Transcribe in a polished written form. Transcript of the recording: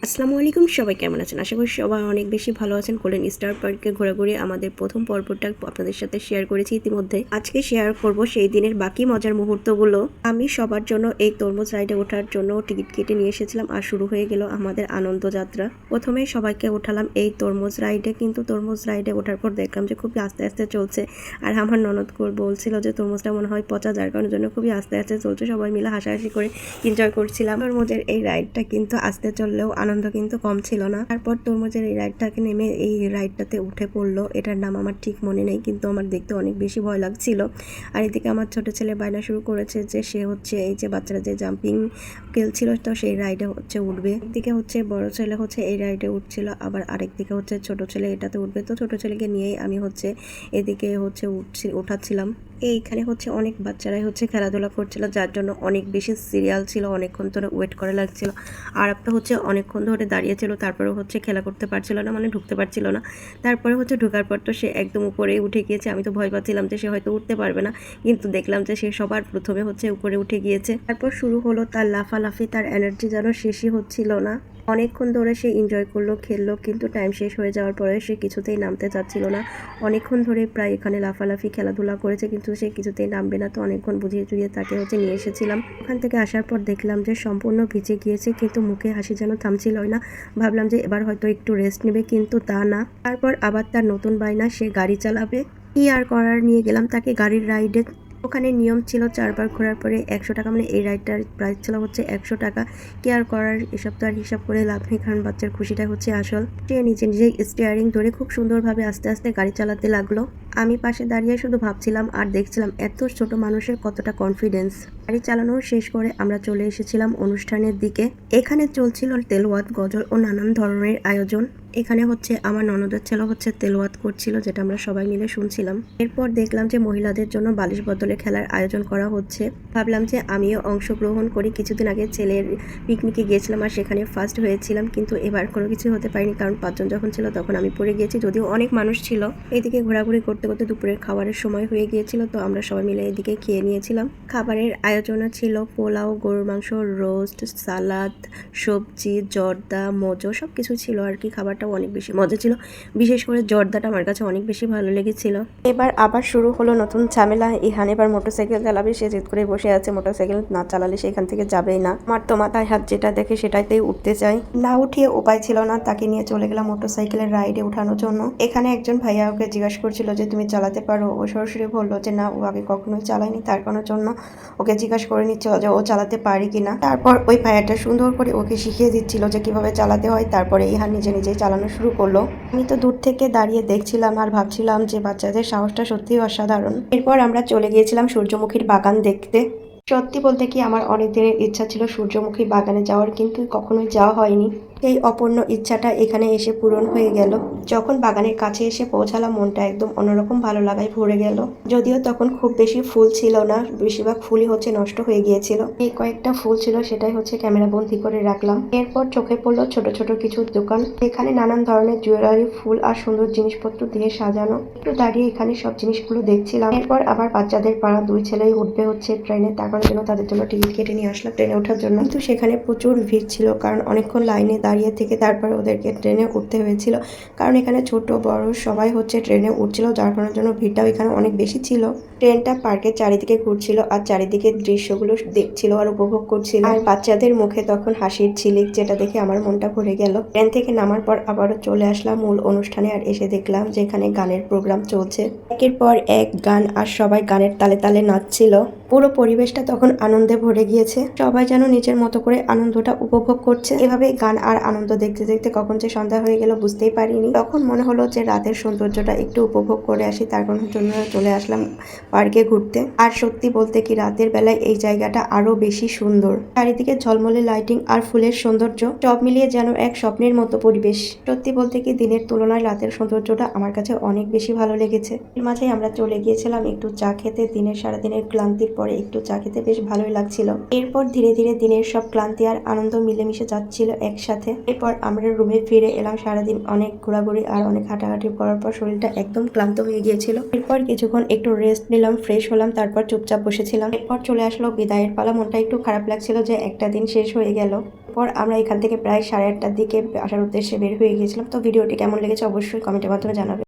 আসসালামু আলাইকুম, সবাই কেমন আছেন? আশা করি সবাই অনেক বেশি ভালো আছেন। গোল্ডেন স্টার পার্কে ঘোরাঘুরি আমাদের প্রথম পর্বটা আপনাদের সাথে শেয়ার করেছি ইতিমধ্যে। আজকে শেয়ার করব সেই দিনের বাকি মজার মুহূর্তগুলো। আমি সবার জন্য এই তরমুজ রাইডে ওঠার জন্য টিকিট কেটে নিয়ে এসেছিলাম আর শুরু হয়ে গেল আমাদের আনন্দ যাত্রা। প্রথমে সবাইকে উঠালাম এই তরমুজ রাইডে, কিন্তু তরমুজ রাইডে ওঠার পর দেখলাম যে খুবই আস্তে আস্তে চলছে। আর আমার ননদ বলছিল যে তরমুজটা মনে হয় পচা, যার কারণের জন্য খুবই আস্তে আস্তে চলছে। সবাই মিলে হাসাহাসি করে এনজয় করছিলাম। তরমুজের এই রাইডটা কিন্তু আস্তে চললেও আনন্দ কিন্তু কম ছিল না। তারপর তরমুজের এই রাইডটাকে নেমে এই রাইডটাতে উঠে পড়লো। এটার নাম আমার ঠিক মনে নেই, কিন্তু আমার দেখতে অনেক বেশি ভয় লাগছিল। আর এদিকে আমার ছোট ছেলে বায়না শুরু করেছে যে সে হচ্ছে এই যে বাচ্চারা যে জাম্পিং খেলছিল, তো সেই রাইডে হচ্ছে উঠবে। একদিকে হচ্ছে বড় ছেলে হচ্ছে এই রাইডে উঠছিল, আবার আরেকদিকে হচ্ছে ছোট ছেলে এটাতে উঠবে। তো ছোট ছেলেকে নিয়েই আমি হচ্ছে এদিকে হচ্ছে উঠাচ্ছিলাম। এইখানে হচ্ছে অনেক বাচ্চারাই হচ্ছে খেলাধুলা করছিল, যার জন্য অনেক বেশি সিরিয়াল ছিল, অনেকক্ষণ ধরে ওয়েট করা লাগছিল। আর একটা হচ্ছে অনেকক্ষণ ধরে দাঁড়িয়েছিল, তারপরে হচ্ছে খেলা করতে পারছিল না, মানে ঢুকতে পারছিল না। তারপরে হচ্ছে ঢোকার পর তো সে একদম উপরেই উঠে গিয়েছে। আমি তো ভয় পাচ্ছিলাম যে সে হয়তো উঠতে পারবে না, কিন্তু দেখলাম যে সে সবার প্রথমে হচ্ছে উপরে উঠে গিয়েছে। তারপর শুরু হলো তার লাফালাফি, তার এনার্জি যেন শেষই হচ্ছিল না। অনেকক্ষণ ধরে সে এনজয় করলো, খেললো, কিন্তু টাইম শেষ হয়ে যাওয়ার পরে সে কিছুতেই নামতে চাচ্ছিল না। অনেকক্ষণ ধরে প্রায় এখানে লাফালাফি খেলাধুলা করেছে, কিন্তু সে কিছুতেই নামবে না। তো অনেকক্ষণ বুঝিয়ে চুরিয়ে তাকে হচ্ছে নিয়ে এসেছিলাম। ওখান থেকে আসার পর দেখলাম যে সম্পূর্ণ ভিজে গিয়েছে, কিন্তু মুখে হাসি যেন থামছিলই না। ভাবলাম যে এবার হয়তো একটু রেস্ট নেবে, কিন্তু তা না। তারপর আবার তার নতুন বায়না, সে গাড়ি চালাবে। কি আর করার, নিয়ে গেলাম তাকে গাড়ির রাইডে। ওখানে নিয়ম ছিল 4 বার ঘোরার পরে 100 টাকা, মানে এই রাইডটার প্রাইস ছিল হচ্ছে 100 টাকা। কি আর করার, এসব তো আর হিসাব করে লাভ নেই, কারণ বাচ্চার খুশিটা হচ্ছে আসল। সে নিজে নিজেই স্টিয়ারিং ধরে খুব সুন্দরভাবে আস্তে আস্তে গাড়ি চালাতে লাগলো। আমি পাশে দাঁড়িয়ে শুধু ভাবছিলাম আর দেখছিলাম এত ছোট মানুষের কতটা কনফিডেন্স। গাড়ি চালানো শেষ করে আমরা চলে এসেছিলাম অনুষ্ঠানের দিকে। এখানে চলছিল তেলাওয়াত, গজল ও নানান ধরনের আয়োজন। এখানে হচ্ছে আমার ননদের ছেলে হচ্ছে তেলাওয়াত করছিল, যেটা আমরা সবাই মিলে শুনছিলাম। এরপর দেখলাম যে মহিলাদের জন্য বালিশ বদলে খেলার আয়োজন করা হচ্ছে। ভাবলাম যে আমিও অংশগ্রহণ করি। কিছুদিন আগে ছেলের পিকনিকে গিয়েছিলাম আর সেখানে ফার্স্ট হয়েছিলাম, কিন্তু এবার কোনো কিছু হতে পারিনি, কারণ 5 জন যখন ছিল তখন আমি পড়ে গিয়েছি, যদিও অনেক মানুষ ছিল। এদিকে ঘোরাঘুরি করতে করতে দুপুরের খাবারের সময় হয়ে গিয়েছিল, তো আমরা সবাই মিলে এদিকে খেয়ে নিয়েছিলাম। খাবারের আয়োজনে ছিল পোলাও, গরুর মাংস, রোস্ট, সালাদ, সবজি, জর্দা, মোজো, সব কিছু ছিল আর কি। খাবারটাও অনেক বেশি মজা ছিল, বিশেষ করে জর্দাটা আমার কাছে অনেক বেশি ভালো লেগেছিল। এবার আবার শুরু হলো নতুন ঝামেলা। ইহান এবার মোটরসাইকেল চালাবে, সে জেদ করে বসে আছে। মোটরসাইকেল না চালালে সেখান থেকে যাবেই না। আমার তো মাথায় হাত যেটা দেখে সেটাতেই উঠতে চাই, না উঠিয়ে উপায় ছিল না। তাকে নিয়ে চলে গেলাম মোটরসাইকেলের রাইডে ওঠানোর জন্য। এখানে একজন ভাইয়া ওকে জিজ্ঞাসা করছিল যে তুমি চালাতে পারো। ও সরাসরি বললো যে না, ও আগে কখনোই চালায়নি, তার কারণের জন্য ওকে জিজ্ঞাসা করে নিচ্ছিল যে ও চালাতে পারে কিনা। তারপর ওই ভাইয়াটা সুন্দর করে ওকে শিখিয়ে দিচ্ছিল যে কিভাবে চালাতে হয়। তারপরে ইহান নিজে নিজেই চালানো শুরু করলো। আমি তো দূর থেকে দাঁড়িয়ে দেখছিলাম আর ভাবছিলাম যে বাচ্চাদের সাহসটা সত্যিই অসাধারণ। এরপর আমরা চলে গিয়েছিলাম সূর্যমুখীর বাগান দেখতে। সত্যি বলতে কি, আমার অনেক দিনের ইচ্ছা ছিল সূর্যমুখী বাগানে যাওয়ার, কিন্তু কখনোই যাওয়া হয়নি। এই অপূর্ণ ইচ্ছাটা এখানে এসে পূরণ হয়ে গেল। যখন বাগানের কাছে এসে পৌঁছালাম, মনটা একদম অন্যরকম ভালো লাগায় ভরে গেল। যদিও তখন খুব বেশি ফুল ছিল না, বেশিরভাগ ফুলই হচ্ছে নষ্ট হয়ে গিয়েছিল। এই কয়েকটা ফুল ছিল, সেটাই হচ্ছে ক্যামেরা বন্দি করে রাখলাম। এরপর চোখে পড়লো ছোট ছোট কিছু দোকান। এখানে নানান ধরনের জুয়েলারি, ফুল আর সুন্দর জিনিসপত্র দিয়ে সাজানো। একটু দাঁড়িয়ে এখানে সব জিনিসগুলো দেখছিলাম। এরপর আবার বাচ্চাদের পাড়া 2 ছেলেই উঠবে হচ্ছে ট্রেনে, তার জন্য তাদের জন্য টিকিট কেটে নিয়ে আসলাম ট্রেনে ওঠার জন্য। কিন্তু সেখানে প্রচুর ভিড় ছিল, কারণ অনেকক্ষণ লাইনে দাঁড়িয়ে থেকে তারপরে ওদেরকে ট্রেনে উঠতে হয়েছিল। কারণ এখানে ছোট বড় সবাই হচ্ছে ট্রেনে উঠছিল, যার কারণের জন্য ভিড়টাও এখানে অনেক বেশি ছিল। ট্রেনটা পার্কের চারিদিকে ঘুরছিল আর চারিদিকে দৃশ্যগুলো দেখছিল আর উপভোগ করছিল। আর বাচ্চাদের মুখে তখন হাসির ঝিলিক, যেটা দেখে আমার মনটা ভরে গেল। ট্রেন থেকে নামার পর আবারও চলে আসলাম মূল অনুষ্ঠানে, আর এসে দেখলাম যে এখানে গানের প্রোগ্রাম চলছে। একের পর এক গান, আর সবাই গানের তালে তালে নাচছিল। পুরো পরিবেশটা তখন আনন্দে ভরে গিয়েছে। সবাই যেন নিজের মতো করে আনন্দটা উপভোগ করছে। এভাবে গান আর আনন্দ দেখতে দেখতে কখন যে সন্ধ্যা হয়ে গেল বুঝতেই পারিনি। তখন মনে হলো যে রাতের সৌন্দর্যটা একটু উপভোগ করে আসি, তার জন্য চলে আসলাম পার্কে ঘুরতে। আর সত্যি বলতে কি, রাতের বেলায় এই জায়গাটা আরো বেশি সুন্দর। চারিদিকে ঝলমলে লাইটিং আর ফুলের সৌন্দর্য, সব মিলিয়ে যেন এক স্বপ্নের মতো পরিবেশ। সত্যি বলতে কি, দিনের তুলনায় রাতের সৌন্দর্যটা আমার কাছে অনেক বেশি ভালো লেগেছে। এর মাঝে আমরা চলে গিয়েছিলাম একটু চা খেতে। দিনের সারাদিনের ক্লান্তির পরে একটু চা খেতে বেশ ভালোই লাগছিল। এরপর ধীরে ধীরে দিনের সব ক্লান্তি আর আনন্দ মিলেমিশে যাচ্ছিল একসাথে। এরপর আমরা রুমে ফিরে এলাম। সারাদিন অনেক ঘোরাঘুরি আর অনেক হাঁটাহাঁটি করার পর শরীরটা একদম ক্লান্ত হয়ে গিয়েছিল। এরপর কিছুক্ষণ একটু রেস্ট নিলাম, ফ্রেশ হলাম, তারপর চুপচাপ বসেছিলাম। এরপর চলে আসলো বিদায়ের পালা। মনটা একটু খারাপ লাগছিল যে একটা দিন শেষ হয়ে গেল। এরপর আমরা এখান থেকে প্রায় 8:30টার দিকে আসার উদ্দেশ্যে বের হয়ে গিয়েছিলাম। তো ভিডিওটি কেমন লেগেছে অবশ্যই কমেন্টের মাধ্যমে জানাবেন।